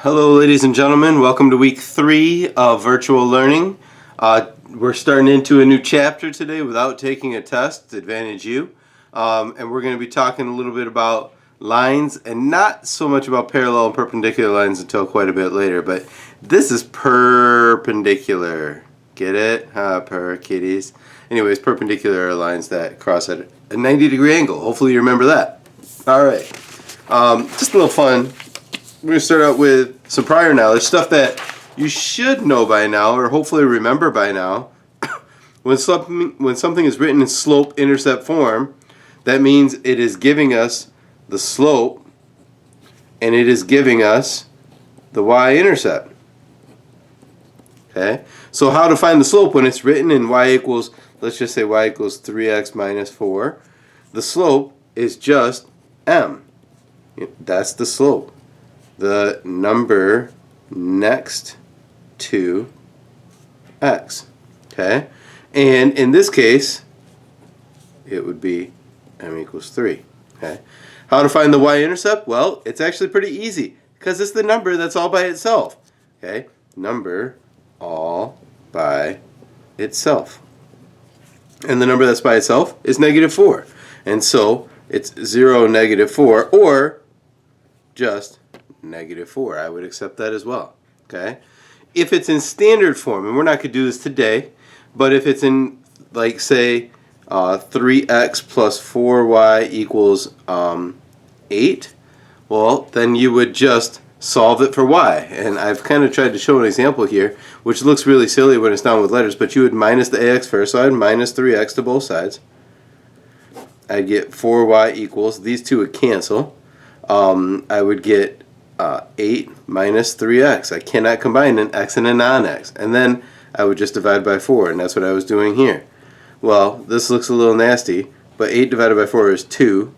Hello ladies and gentlemen, welcome to week 3 of virtual learning. We're starting into a new chapter today without taking a test, Advantage U. And we're going to be talking a little bit about lines and not so much about parallel and perpendicular lines until quite a bit later. But this is perpendicular. Get it? Per kitties. Anyways, perpendicular are lines that cross at a 90-degree angle. Hopefully you remember that. Alright, just a little fun. We're going to start out with some prior knowledge, stuff that you should know by now, or hopefully remember by now. When something is written in slope-intercept form, that means it is giving us the slope, and it is giving us the y-intercept. Okay? So how to find the slope when it's written in y equals, let's just say y equals 3x minus 4. The slope is just m. That's the slope. The number next to x. Okay? And in this case, it would be m equals 3. Okay? How to find the y-intercept? Well, it's actually pretty easy because it's the number that's all by itself. Okay? Number all by itself. And the number that's by itself is -4. And so it's 0, -4, or just -4. I would accept that as well. Okay? If it's in standard form, and we're not going to do this today, but if it's in, like, say, 3x plus 4y equals 8, well, then you would just solve it for y. And I've kind of tried to show an example here, which looks really silly when it's done with letters, but you would minus the ax first, so I'd minus 3x to both sides. I'd get 4y equals, these two would cancel. I would get 8 minus 3x. I cannot combine an x and a non-x. And then I would just divide by 4, and that's what I was doing here. Well, this looks a little nasty, but 8 divided by 4 is 2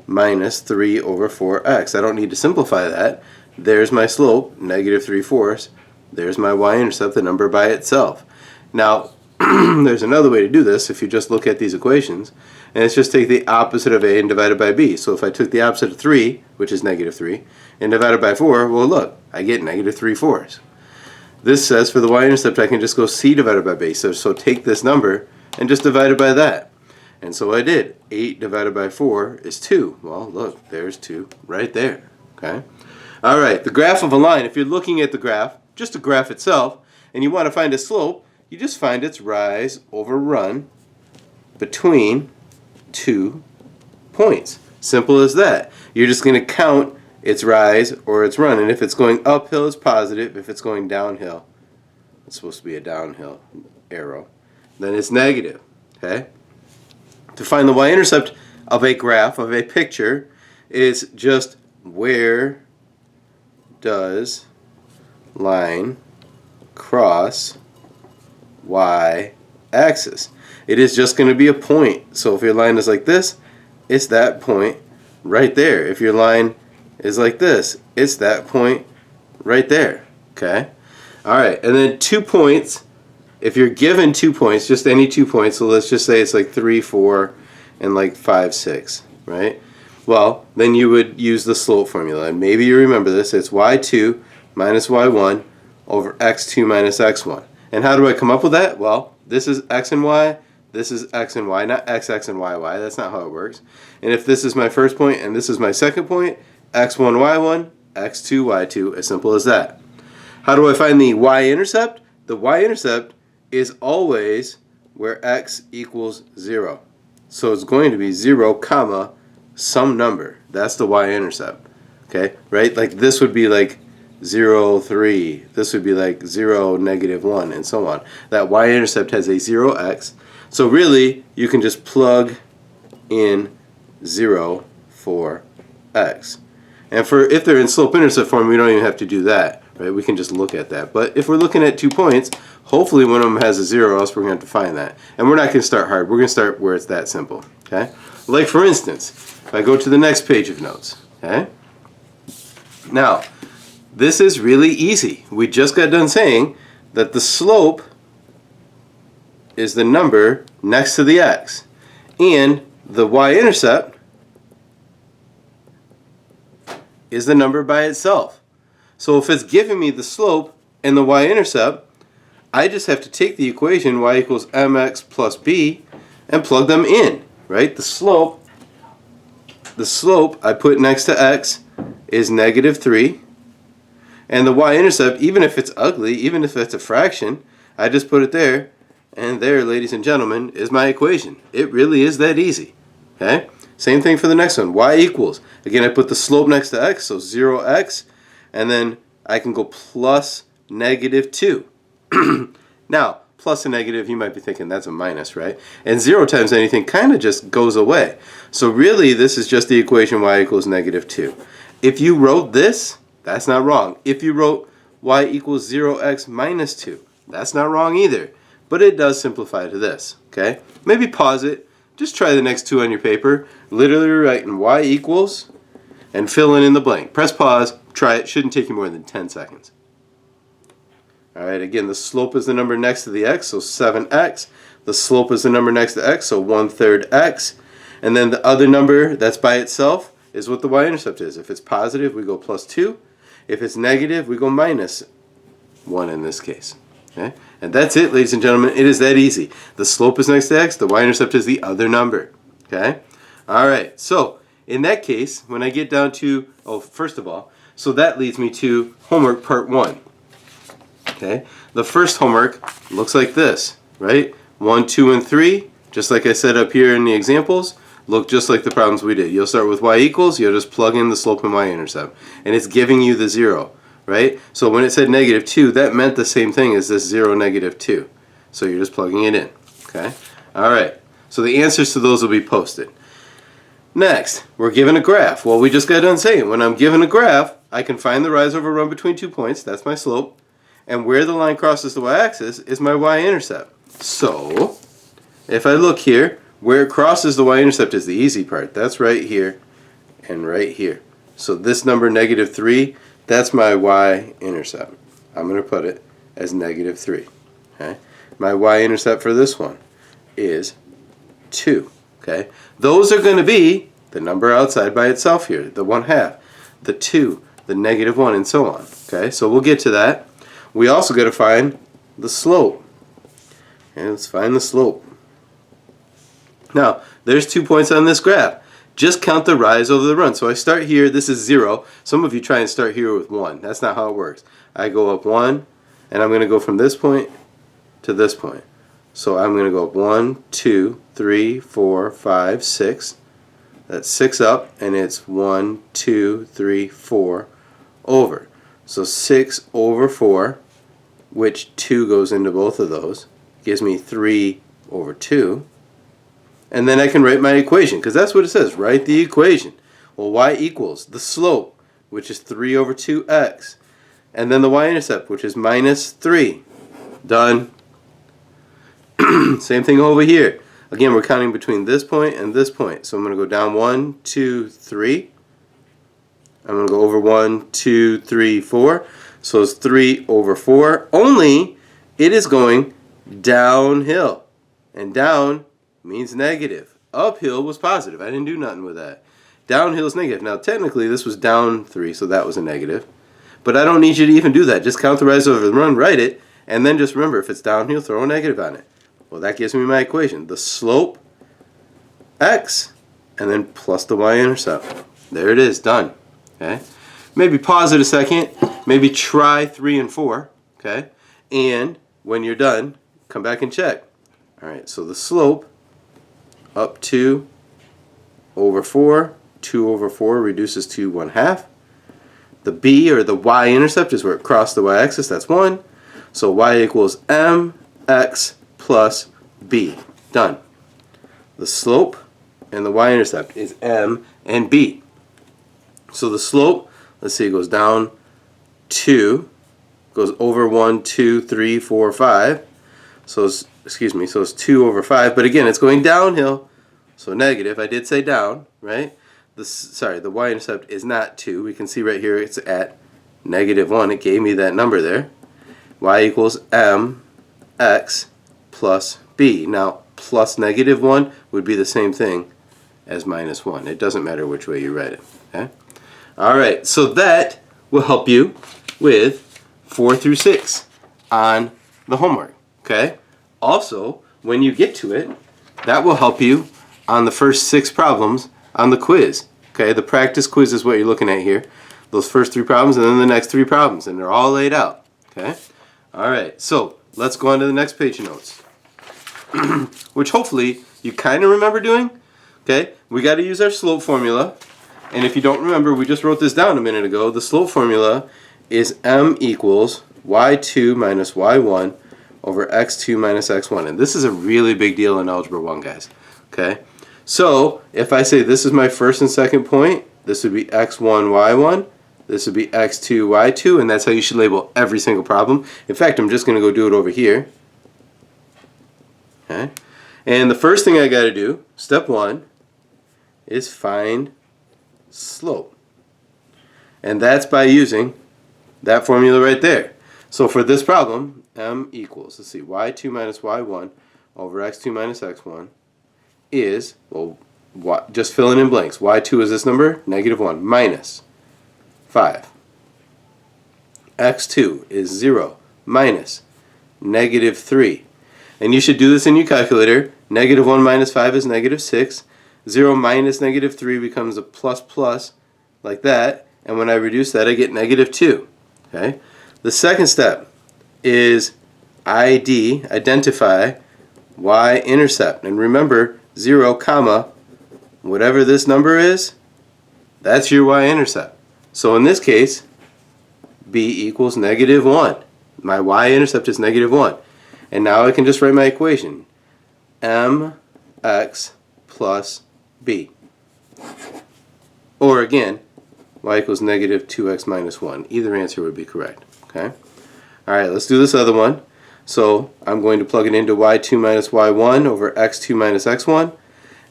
minus 3 over 4x. I don't need to simplify that. There's my slope, -3/4. There's my y-intercept, the number by itself. Now, there's another way to do this if you just look at these equations, and it's just take the opposite of a and divide it by b. So if I took the opposite of 3, which is -3, and divided by 4, well look, I get -3/4. This says for the y-intercept I can just go c divided by b. So take this number and just divide it by that. And so I did. 8 divided by 4 is 2. Well look, there's 2 right there. Okay. Alright, the graph of a line, if you're looking at the graph, just the graph itself, and you want to find a slope, you just find its rise over run between 2 points. Simple as that. You're just going to count its rise or its run, and if it's going uphill it's positive, if it's going downhill, it's supposed to be a downhill arrow, then it's negative. Okay? To find the y-intercept of a graph, of a picture, is just where does line cross y-axis. It is just going to be a point. So if your line is like this, it's that point right there. If your line is like this, it's that point right there. Okay? Alright, and then 2 points. If you're given 2 points, just any 2 points, so let's just say it's like 3, 4, and like 5, 6, right? Well, then you would use the slope formula. And maybe you remember this. It's y2 minus y1 over x2 minus x1. And how do I come up with that? Well, this is x and y, this is x and y, not x, x, and y, y. That's not how it works. And if this is my first point and this is my second point, x1, y1, x2, y2, as simple as that. How do I find the y-intercept? The y-intercept is always where x equals 0. So it's going to be 0, comma, some number. That's the y-intercept. Okay, right? Like this would be like 0, 3. This would be like 0, -1, and so on. That y-intercept has a 0x. So really, you can just plug in 0 for x. And for if they're in slope-intercept form, we don't even have to do that. Right? We can just look at that. But if we're looking at 2 points, hopefully one of them has a 0, else we're going to have to find that. And we're not going to start hard. We're going to start where it's that simple. Okay? Like for instance, if I go to the next page of notes. Okay? Now, this is really easy. We just got done saying that the slope is the number next to the x. And the y-intercept is the number by itself. So if it's giving me the slope and the y-intercept, I just have to take the equation y equals mx plus b and plug them in, right? The slope I put next to x is -3. And the y-intercept, even if it's ugly, even if it's a fraction, I just put it there. And there, ladies and gentlemen, is my equation. It really is that easy. Okay? Same thing for the next one. Y equals. Again, I put the slope next to x, so 0x. And then I can go plus -2. Now, plus a negative, you might be thinking that's a minus, right? And 0 times anything kind of just goes away. So really, this is just the equation y equals -2. If you wrote this, that's not wrong. If you wrote y equals 0x minus 2, that's not wrong either. But it does simplify to this, okay? Maybe pause it. Just try the next two on your paper. Literally writing y equals and fill in the blank. Press pause, try it. Shouldn't take you more than 10 seconds. All right, again, the slope is the number next to the x, so 7x. The slope is the number next to x, so 1/3 x. And then the other number that's by itself is what the y-intercept is. If it's positive, we go plus 2. If it's negative, we go minus 1 in this case. Okay? And that's it, ladies and gentlemen. It is that easy. The slope is next to x. The y-intercept is the other number. Okay? All right. So in that case, when I get down to, first of all, so that leads me to homework part 1. Okay? The first homework looks like this, right? 1, 2, and 3, just like I said up here in the examples, look just like the problems we did. You'll start with y equals. You'll just plug in the slope and y-intercept. And it's giving you the 0. Right? So when it said -2, that meant the same thing as this 0, -2. So you're just plugging it in. Okay? Alright. So the answers to those will be posted. Next, we're given a graph. Well, we just got done saying, when I'm given a graph, I can find the rise over run between 2 points. That's my slope. And where the line crosses the y-axis is my y-intercept. So, if I look here, where it crosses the y-intercept is the easy part. That's right here and right here. So this number, -3, that's my y-intercept. I'm going to put it as -3. Okay? My y-intercept for this one is 2. Okay? Those are going to be the number outside by itself here, the 1/2, the 2, the -1, and so on. Okay? So we'll get to that. We also got to find the slope. Okay, let's find the slope. Now, there's 2 points on this graph. Just count the rise over the run. So I start here, this is 0. Some of you try and start here with 1. That's not how it works. I go up 1, and I'm going to go from this point to this point. So I'm going to go up 1, 2, 3, 4, 5, 6. That's 6 up, and it's 1, 2, 3, 4 over. So 6 over 4, which 2 goes into both of those, gives me 3 over 2. And then I can write my equation, because that's what it says. Write the equation. Well, y equals the slope, which is 3 over 2x. And then the y-intercept, which is -3. Done. Same thing over here. Again, we're counting between this point and this point. So I'm going to go down 1, 2, 3. I'm going to go over 1, 2, 3, 4. So it's 3 over 4. Only it is going downhill. And down means negative. Uphill was positive. I didn't do nothing with that. Downhill is negative. Now technically this was down 3, so that was a negative. But I don't need you to even do that. Just count the rise over the run, write it, and then just remember, if it's downhill, throw a negative on it. Well, that gives me my equation. The slope, x, and then plus the y-intercept. There it is, done. Okay? Maybe pause it a second. Maybe try 3 and 4. Okay? And when you're done, come back and check. All right, so the slope, up 2 over 4. 2 over 4 reduces to 1/2. The b, or the y-intercept, is where it crossed the y-axis. That's 1. So y equals mx plus b. Done. The slope and the y-intercept is m and b. So the slope, let's see, it goes down 2, goes over 1, 2, 3, 4, 5. So it's, so it's 2 over 5. But again, it's going downhill, so negative. I did say down, right? The y-intercept is not 2. We can see right here it's at -1. It gave me that number there. Y equals mx plus b. Now, plus -1 would be the same thing as -1. It doesn't matter which way you write it. Okay? All right, so that will help you with 4 through 6 on the homework. Okay? Also, when you get to it, that will help you on the first 6 problems on the quiz. Okay? The practice quiz is what you're looking at here. Those first 3 problems and then the next 3 problems, and they're all laid out. Okay? Alright, so let's go on to the next page of notes. Which hopefully you kind of remember doing. Okay? We got to use our slope formula. And if you don't remember, we just wrote this down a minute ago. The slope formula is m equals y2 minus y1 over x2 minus x1. And this is a really big deal in Algebra 1, guys. Okay? So, if I say this is my first and second point, this would be x1, y1. This would be x2, y2. And that's how you should label every single problem. In fact, I'm just going to go do it over here. Okay? And the first thing I got to do, step 1, is find slope. And that's by using that formula right there. So for this problem, m equals, let's see, y2 minus y1 over x2 minus x1 is, well, just filling in blanks. Y2 is this number, -1, minus 5. x2 is 0, minus -3. And you should do this in your calculator. -1 minus 5 is -6. 0 minus -3 becomes a plus, like that. And when I reduce that, I get -2. Okay? The second step is identify y-intercept. And remember, 0, comma, whatever this number is, that's your y-intercept. So in this case, b equals -1. My y-intercept is -1. And now I can just write my equation. mx plus b. Or again, y equals -2x minus 1. Either answer would be correct. Okay? Alright, let's do this other one. So I'm going to plug it into y2 minus y1 over x2 minus x1.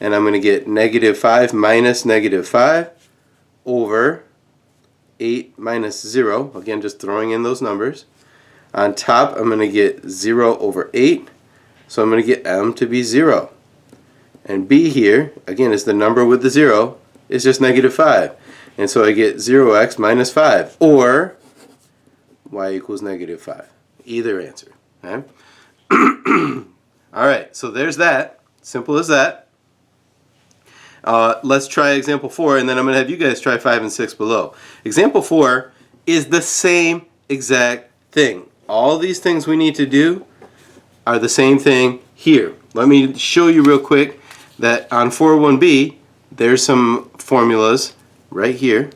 And I'm going to get -5 minus -5 over 8 minus 0. Again, just throwing in those numbers. On top, I'm going to get 0 over 8. So I'm going to get m to be 0. And b here, again, is the number with the 0, is just -5. And so I get 0x minus 5. Or y equals -5. Either answer. Okay? Alright, so there's that. Simple as that. Let's try example 4, and then I'm going to have you guys try 5 and 6 below. Example 4 is the same exact thing. All these things we need to do are the same thing here. Let me show you real quick that on 401b, there's some formulas right here,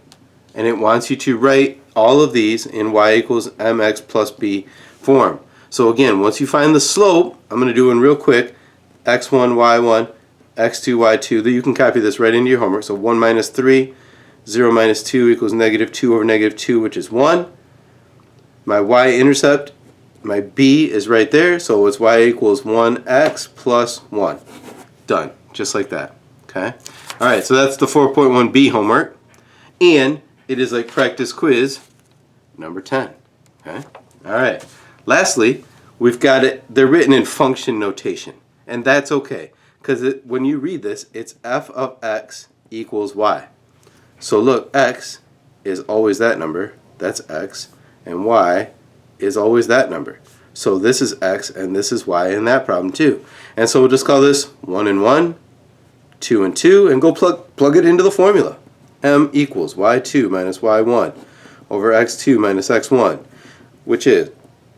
and it wants you to write all of these in y equals mx plus b form. So again, once you find the slope, I'm going to do one real quick, x1, y1, x2, y2. You can copy this right into your homework. So 1 minus 3, 0 minus 2 equals -2 over -2, which is 1. My y-intercept, my b is right there, so it's y equals 1x plus 1. Done. Just like that. Okay? Alright, so that's the 4.1b homework. And it is like practice quiz number 10. Okay? Alright. Lastly, we've got it, they're written in function notation. And that's okay. Because when you read this, it's f of x equals y. So look, x is always that number. That's x. And y is always that number. So this is x and this is y in that problem too. And so we'll just call this 1 and 1, 2 and 2, and go plug it into the formula. m equals y2 minus y1 over x2 minus x1, which is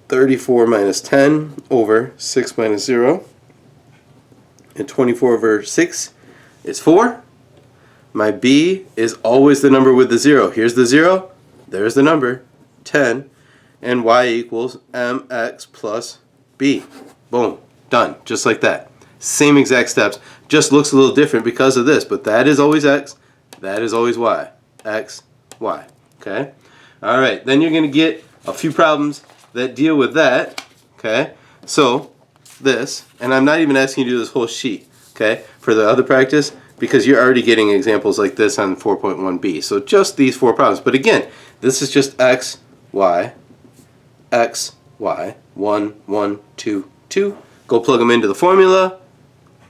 34 minus 10 over 6 minus 0. And 24 over 6 is 4. My b is always the number with the 0. Here's the 0. There's the number, 10. And y equals mx plus b. Boom. Done. Just like that. Same exact steps. Just looks a little different because of this. But that is always x. That is always y. X, y. Okay? Alright. Then you're going to get a few problems that deal with that. Okay? So, this, and I'm not even asking you to do this whole sheet, okay, for the other practice, because you're already getting examples like this on 4.1b. So just these 4 problems. But again, this is just x, y, 1, 1, 2, 2. Go plug them into the formula,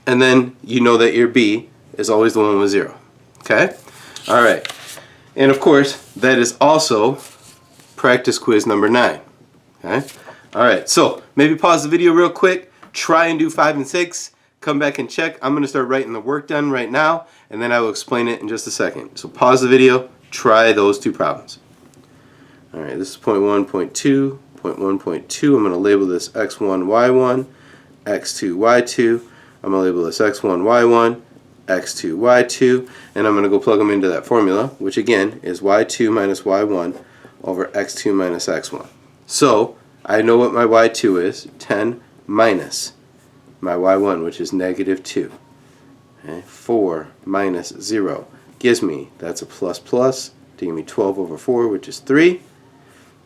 and then you know that your b is always the one with 0. Okay? Alright. And of course, that is also practice quiz number 9. Okay? Alright, so maybe pause the video real quick, try and do 5 and 6, come back and check. I'm going to start writing the work done right now, and then I will explain it in just a second. So pause the video, try those 2 problems. Alright, this is point 1, point 2, point 1, point 2. I'm going to label this x1, y1, x2, y2. I'm going to label this x1, y1, x2, y2, and I'm going to go plug them into that formula, which again is y2 minus y1 over x2 minus x1. So I know what my y2 is, 10 minus my y1, which is negative 2. Okay? 4 minus 0 gives me, that's a plus plus, to give me 12 over 4, which is 3.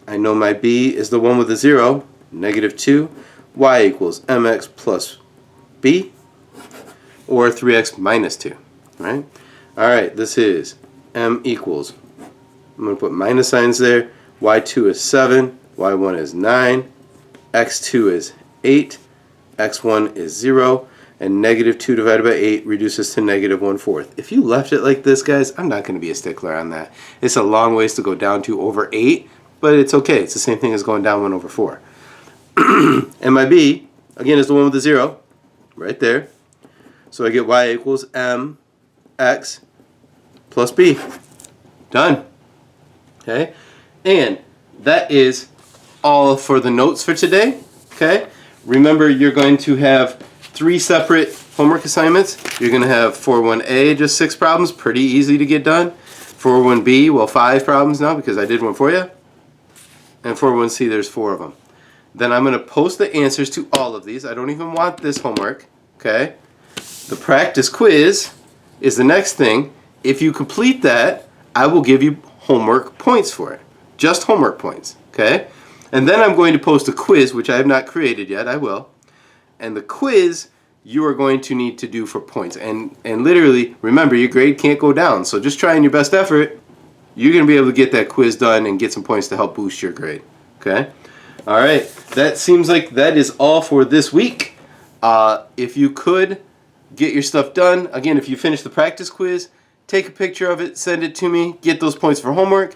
I know my b is the one with the 0, negative 2. Y equals mx plus b, or 3x minus 2. Right? Alright, this is m equals, I'm going to put minus signs there, y2 is 7, y1 is 9, x2 is 8, x1 is 0, and negative 2 divided by 8 reduces to negative 1/4. If you left it like this, guys, I'm not going to be a stickler on that. It's a long ways to go down to over 8, but it's okay. It's the same thing as going down 1 over 4. And my b, again, is the one with the 0, right there. So I get y equals mx plus b. Done. Okay? And that is all for the notes for today. Okay? Remember, you're going to have 3 separate homework assignments. You're going to have 4.1a, just 6 problems, pretty easy to get done. 4.1b, well, 5 problems now because I did one for you. And 4.1c, there's 4 of them. Then I'm going to post the answers to all of these. I don't even want this homework. Okay? The practice quiz is the next thing. If you complete that, I will give you homework points for it. Just homework points. Okay? And then I'm going to post a quiz, which I have not created yet. I will. And the quiz you are going to need to do for points. And literally, remember, your grade can't go down. So just trying your best effort, you're going to be able to get that quiz done and get some points to help boost your grade. Okay? All right. That seems like that is all for this week. If you could get your stuff done, again, if you finish the practice quiz, take a picture of it, send it to me, get those points for homework.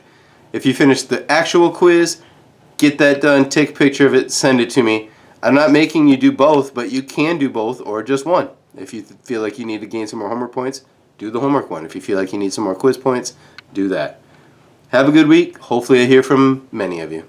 If you finish the actual quiz, get that done, take a picture of it, send it to me. I'm not making you do both, but you can do both or just one. If you feel like you need to gain some more homework points, do the homework one. If you feel like you need some more quiz points, do that. Have a good week. Hopefully I hear from many of you.